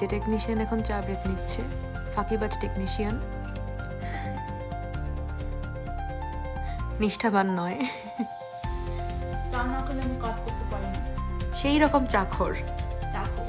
যে টেকনিশিয়ান এখন চা ব্রেক নিচ্ছে, ফাঁকিবাজ টেকনিশিয়ান, নিষ্ঠাবান নয়, চা না খেলে আমি কাজ করতে পারি না। সেই রকম চাখর। চা খাও।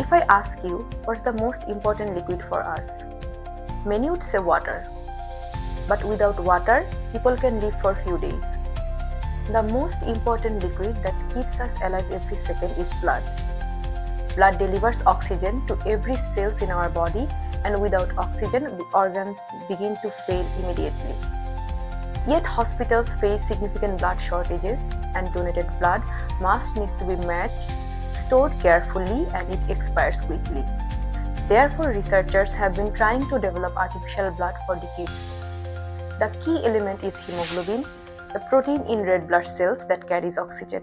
If I ask you what's the most important liquid for us, many would say water. But without water, people can live for few days. The most important liquid that keeps us alive every second is blood. Blood delivers oxygen to every cell in our body, and without oxygen, the organs begin to fail immediately. Yet hospitals face significant blood shortages, and donated blood must need to be matched, stored carefully, and it expires quickly. Therefore, researchers have been trying to develop artificial blood for decades. The key element is hemoglobin, the protein in red blood cells that carries oxygen.